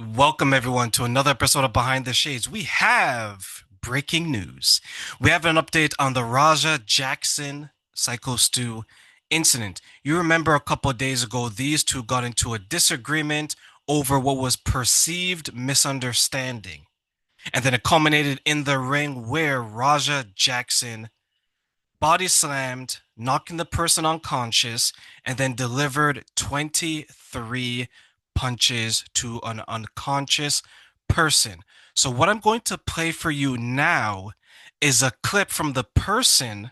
Welcome, everyone, to another episode of Behind the Shades. We have breaking news. We have an update on the Raja Jackson Psycho Stew incident. You remember a couple of days ago, these two got into a disagreement over what was perceived misunderstanding. And then it culminated in the ring where Raja Jackson body slammed, knocking the person unconscious, and then delivered 23 punches to an unconscious person. So, what I'm going to play for you now is a clip from the person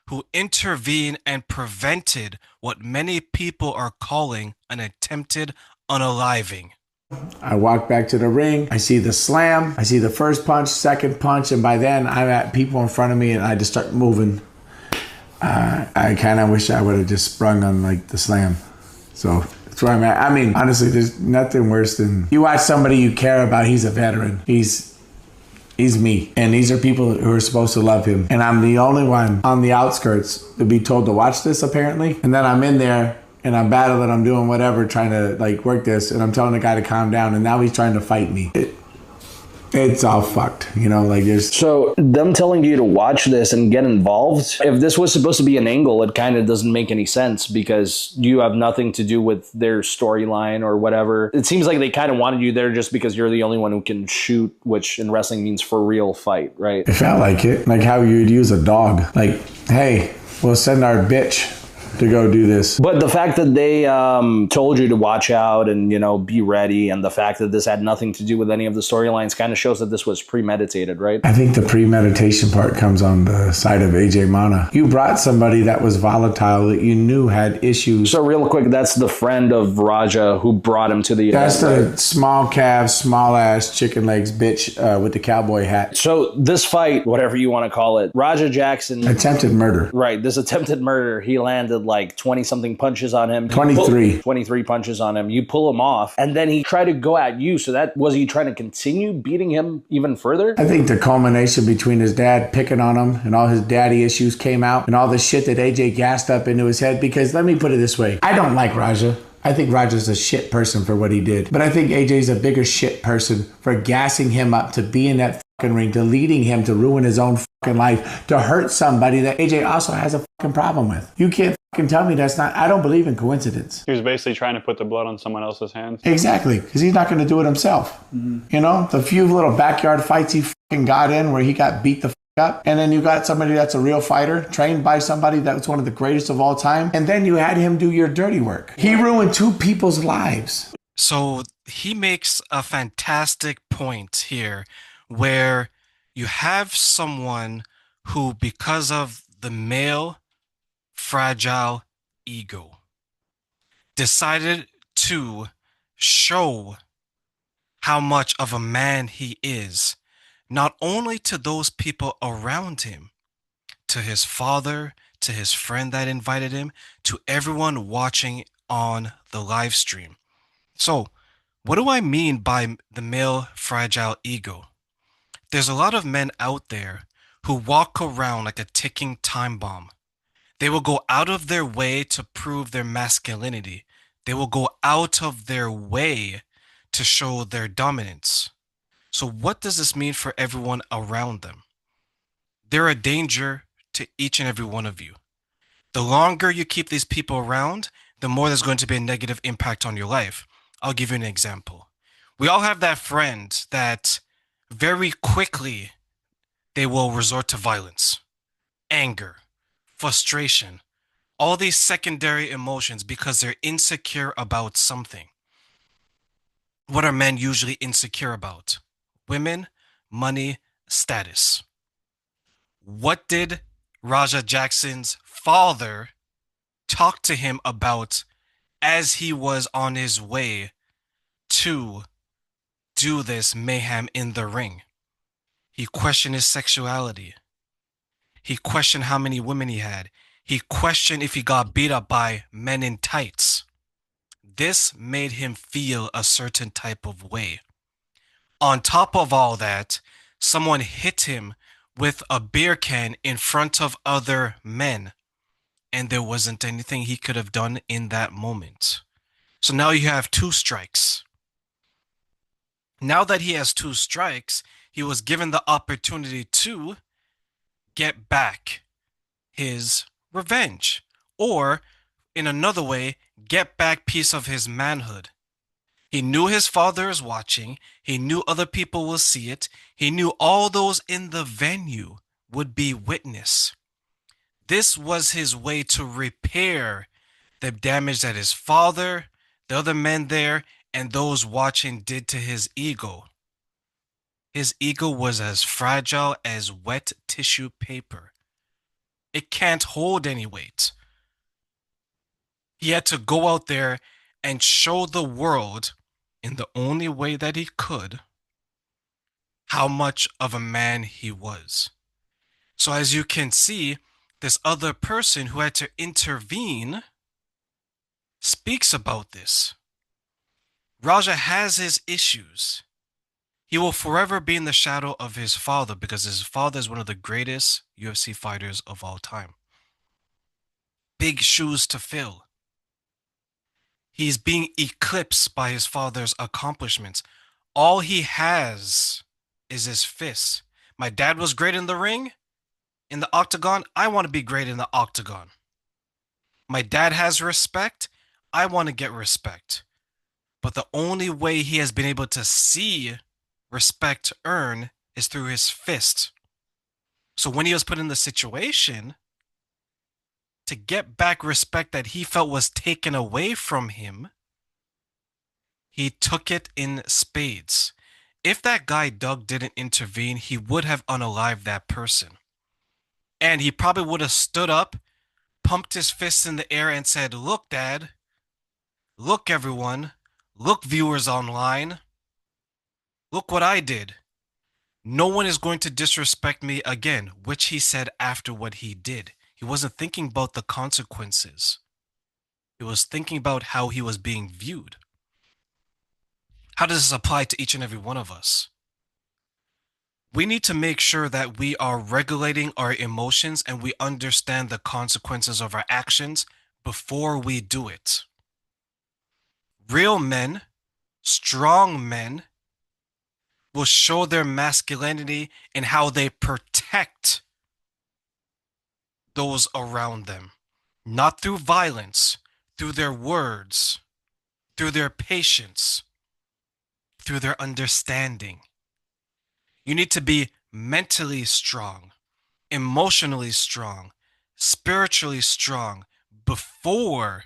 who intervened and prevented what many people are calling an attempted unaliving. I walk back to the ring. I see the slam. I see the first punch, second punch, and by then I'm at people in front of me, and I just start moving. I kind of wish I would have just sprung on like the slam. So that's where I'm at. I mean, honestly, there's nothing worse than you watch somebody you care about. He's a veteran. He's me, and these are people who are supposed to love him, and I'm the only one on the outskirts to be told to watch this apparently, and then I'm in there. And I'm battling, I'm doing whatever, trying to like work this, and I'm telling the guy to calm down, and now he's trying to fight me. It's all fucked, like there's... So them telling you to watch this and get involved, if this was supposed to be an angle, it kind of doesn't make any sense because you have nothing to do with their storyline or whatever. It seems like they kind of wanted you there just because you're the only one who can shoot, which in wrestling means for real fight, right? It felt like it, like how you'd use a dog. Like, hey, we'll send our bitch to go do this. But the fact that they told you to watch out and, be ready, and the fact that this had nothing to do with any of the storylines kind of shows that this was premeditated, right? I think the premeditation part comes on the side of AJ Mana. You brought somebody that was volatile, that you knew had issues. So real quick, that's the friend of Raja who brought him to the That's event, the right? Small calves, small ass, chicken legs bitch with the cowboy hat. So this fight, whatever you want to call it, Raja Jackson... Attempted murder. Right, this attempted murder, he landed like 20-something punches on him. 23 punches on him. You pull him off, and then he tried to go at you. So that was he trying to continue beating him even further? I think the culmination between his dad picking on him and all his daddy issues came out, and all the shit that AJ gassed up into his head. Because let me put it this way, I don't like Raja. I think Raja's a shit person for what he did. But I think AJ's a bigger shit person for gassing him up to be in that fucking ring, to leading him to ruin his own fucking life, to hurt somebody that AJ also has a fucking problem with. You can't fucking tell me that's not... I don't believe in coincidence. He was basically trying to put the blood on someone else's hands. Exactly, because he's not going to do it himself. Mm-hmm. The few little backyard fights he fucking got in where he got beat the fuck up, and then you got somebody that's a real fighter, trained by somebody that's one of the greatest of all time, and then you had him do your dirty work. He ruined two people's lives. So he makes a fantastic point here where you have someone who, because of the male fragile ego, decided to show how much of a man he is, not only to those people around him, to his father, to his friend that invited him, to everyone watching on the live stream. So, what do I mean by the male fragile ego? There's a lot of men out there who walk around like a ticking time bomb. They will go out of their way to prove their masculinity. They will go out of their way to show their dominance. So what does this mean for everyone around them? They're a danger to each and every one of you. The longer you keep these people around, the more there's going to be a negative impact on your life. I'll give you an example. We all have that friend that very quickly they will resort to violence, anger, frustration, all these secondary emotions because they're insecure about something. What are men usually insecure about? Women, money, status. What did Raja Jackson's father talk to him about as he was on his way to do this mayhem in the ring? He questioned his sexuality. He questioned how many women he had. He questioned if he got beat up by men in tights. This made him feel a certain type of way. On top of all that, someone hit him with a beer can in front of other men, and there wasn't anything he could have done in that moment. So now you have two strikes. Now that he has two strikes, he was given the opportunity to get back his revenge. Or, in another way, get back piece of his manhood. He knew his father is watching. He knew other people will see it. He knew all those in the venue would be witness. This was his way to repair the damage that his father, the other men there, and those watching did to his ego. His ego was as fragile as wet tissue paper. It can't hold any weight. He had to go out there and show the world, in the only way that he could, how much of a man he was. So, as you can see, this other person who had to intervene speaks about this. Raja has his issues. He will forever be in the shadow of his father because his father is one of the greatest UFC fighters of all time. Big shoes to fill. He's being eclipsed by his father's accomplishments. All he has is his fists. My dad was great in the ring, in the octagon. I want to be great in the octagon. My dad has respect. I want to get respect. But the only way he has been able to see respect earn is through his fist. So when he was put in the situation to get back respect that he felt was taken away from him, he took it in spades. If that guy Doug didn't intervene, he would have unalived that person. And he probably would have stood up, pumped his fists in the air and said, "Look, Dad. Look, everyone. Look, viewers online. Look what I did. No one is going to disrespect me again," which he said after what he did. He wasn't thinking about the consequences. He was thinking about how he was being viewed. How does this apply to each and every one of us? We need to make sure that we are regulating our emotions and we understand the consequences of our actions before we do it. Real men, strong men, will show their masculinity in how they protect those around them. Not through violence, through their words, through their patience, through their understanding. You need to be mentally strong, emotionally strong, spiritually strong before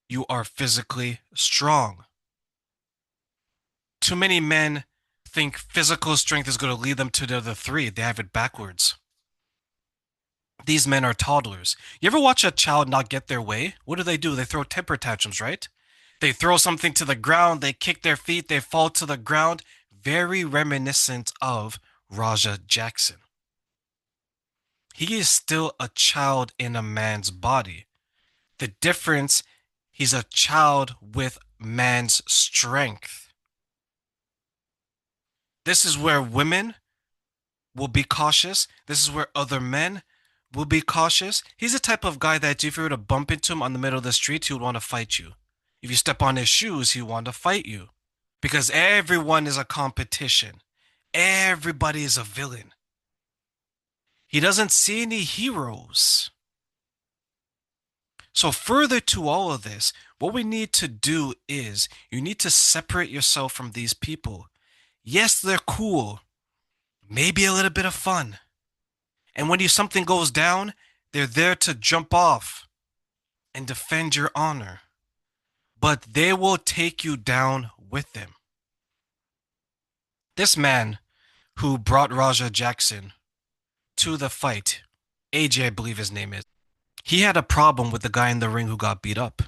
you are physically strong. Too many men think physical strength is going to lead them to the other three. They have it backwards. These men are toddlers. You ever watch a child not get their way? What do? They throw temper tantrums, right? They throw something to the ground, they kick their feet, they fall to the ground. Very reminiscent of Raja Jackson. He is still a child in a man's body. The difference, he's a child with man's strength. This is where women will be cautious. This is where other men will be cautious. He's the type of guy that if you were to bump into him on the middle of the street, he would want to fight you. If you step on his shoes, he would want to fight you. Because everyone is a competition. Everybody is a villain. He doesn't see any heroes. So further to all of this, what we need to do is you need to separate yourself from these people. Yes, they're cool. Maybe a little bit of fun. And when something goes down, they're there to jump off and defend your honor. But they will take you down with them. This man who brought Raja Jackson to the fight, AJ, I believe his name is, he had a problem with the guy in the ring who got beat up.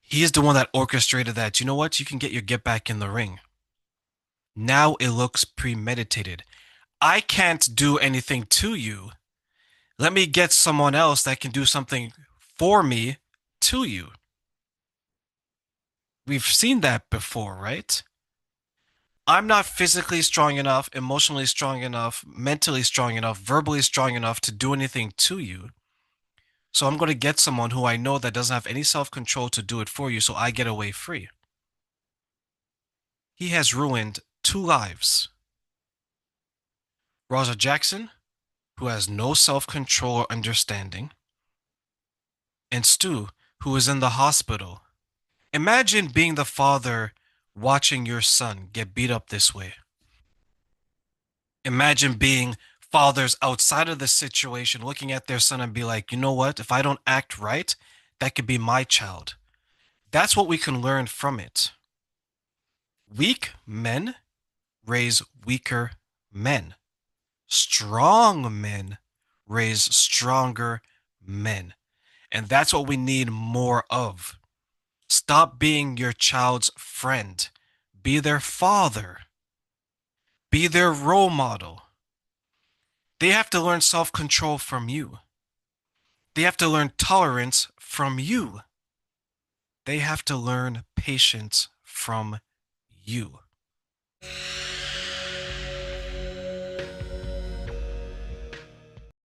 He is the one that orchestrated that. You know what? You can get back in the ring. Now it looks premeditated. I can't do anything to you. Let me get someone else that can do something for me to you. We've seen that before, right? I'm not physically strong enough, emotionally strong enough, mentally strong enough, verbally strong enough to do anything to you. So I'm going to get someone who I know that doesn't have any self-control to do it for you so I get away free. he has ruined 2 lives. Rosa Jackson, who has no self-control or understanding, and Stu, who is in the hospital. Imagine being the father watching your son get beat up this way. Imagine being fathers outside of the situation looking at their son and be like, you know what? If I don't act right, that could be my child. That's what we can learn from it. Weak men raise weaker men. Strong men raise stronger men. And that's what we need more of. Stop being your child's friend. Be their father. Be their role model. They have to learn self control from you. They have to learn tolerance from you. They have to learn patience from you.